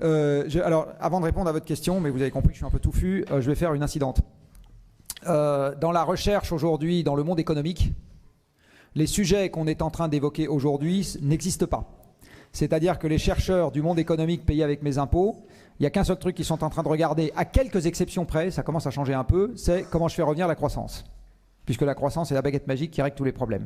Alors, avant de répondre à votre question, mais vous avez compris que je suis un peu touffu, je vais faire une incidente. Dans la recherche aujourd'hui, dans le monde économique, les sujets qu'on est en train d'évoquer aujourd'hui n'existent pas. C'est-à-dire que les chercheurs du monde économique payés avec mes impôts, il n'y a qu'un seul truc qu'ils sont en train de regarder, à quelques exceptions près, ça commence à changer un peu, c'est comment je fais revenir la croissance. Puisque la croissance est la baguette magique qui règle tous les problèmes.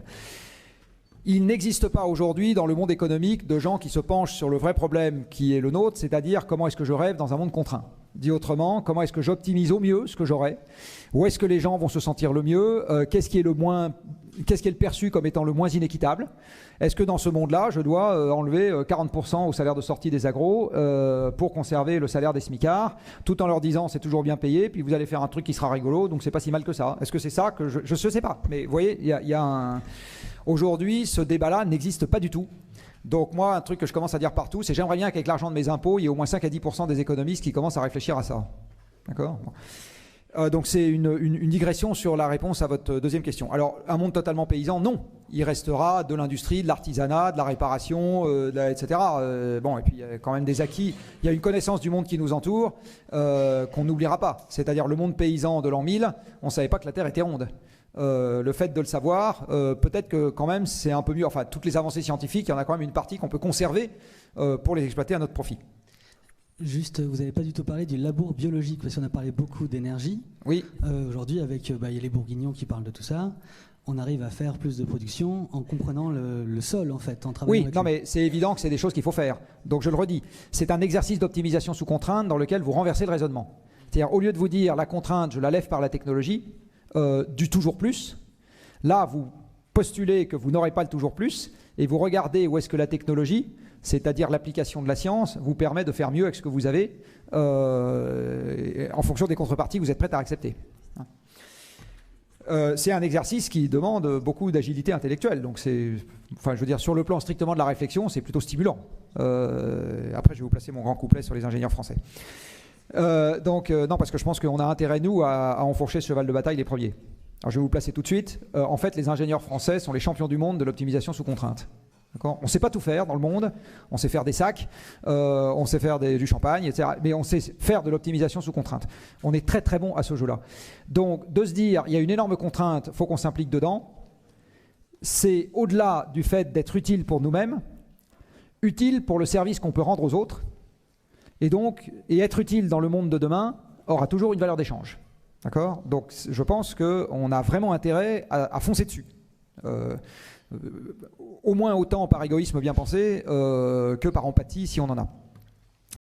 Il n'existe pas aujourd'hui dans le monde économique de gens qui se penchent sur le vrai problème qui est le nôtre, c'est-à-dire comment est-ce que je rêve dans un monde contraint. Dit autrement, comment est-ce que j'optimise au mieux ce que j'aurai, où est-ce que les gens vont se sentir le mieux, qu'est-ce qui est le perçu comme étant le moins inéquitable. Est-ce que dans ce monde-là, je dois enlever 40% au salaire de sortie des agros pour conserver le salaire des smicards, tout en leur disant c'est toujours bien payé, puis vous allez faire un truc qui sera rigolo, donc c'est pas si mal que ça. Est-ce que c'est ça que je ne sais pas. Mais vous voyez, il y a un... Aujourd'hui, ce débat-là n'existe pas du tout. Donc moi, un truc que je commence à dire partout, c'est j'aimerais bien qu'avec l'argent de mes impôts, il y ait au moins 5 à 10% des économistes qui commencent à réfléchir à ça. D'accord ? Donc c'est une digression sur la réponse à votre deuxième question. Alors, un monde totalement paysan, non. Il restera de l'industrie, de l'artisanat, de la réparation, etc. Bon, et puis il y a quand même des acquis. Il y a une connaissance du monde qui nous entoure qu'on n'oubliera pas. C'est-à-dire le monde paysan de l'an 1000, on ne savait pas que la Terre était ronde. Le fait de le savoir, peut-être que quand même c'est un peu mieux. Enfin, toutes les avancées scientifiques, il y en a quand même une partie qu'on peut conserver pour les exploiter à notre profit. Juste, vous n'avez pas du tout parlé du labour biologique, parce qu'on a parlé beaucoup d'énergie. Oui. Aujourd'hui, avec il y a les bourguignons qui parlent de tout ça, on arrive à faire plus de production en comprenant le sol, en fait, en travaillant avec mais c'est évident que c'est des choses qu'il faut faire. Donc je le redis, c'est un exercice d'optimisation sous contrainte dans lequel vous renversez le raisonnement. C'est-à-dire, au lieu de vous dire la contrainte, je la lève par la technologie, du toujours plus, là, vous postulez que vous n'aurez pas le toujours plus, et vous regardez où est-ce que la technologie, c'est-à-dire l'application de la science, vous permet de faire mieux avec ce que vous avez en fonction des contreparties que vous êtes prêt à accepter. C'est un exercice qui demande beaucoup d'agilité intellectuelle. Donc je veux dire, sur le plan strictement de la réflexion, c'est plutôt stimulant. Après, je vais vous placer mon grand couplet sur les ingénieurs français. Non, parce que je pense qu'on a intérêt, nous, à enfourcher ce cheval de bataille les premiers. Alors, je vais vous placer tout de suite. En fait, les ingénieurs français sont les champions du monde de l'optimisation sous contrainte. D'accord ? On ne sait pas tout faire dans le monde. On sait faire des sacs, on sait faire du champagne, etc. Mais on sait faire de l'optimisation sous contrainte. On est très très bon à ce jeu-là. Donc, de se dire, il y a une énorme contrainte, il faut qu'on s'implique dedans, c'est au-delà du fait d'être utile pour nous-mêmes, utile pour le service qu'on peut rendre aux autres, et être utile dans le monde de demain aura toujours une valeur d'échange. D'accord ? Donc, je pense qu'on a vraiment intérêt à foncer dessus. Au moins autant par égoïsme bien pensé que par empathie si on en a.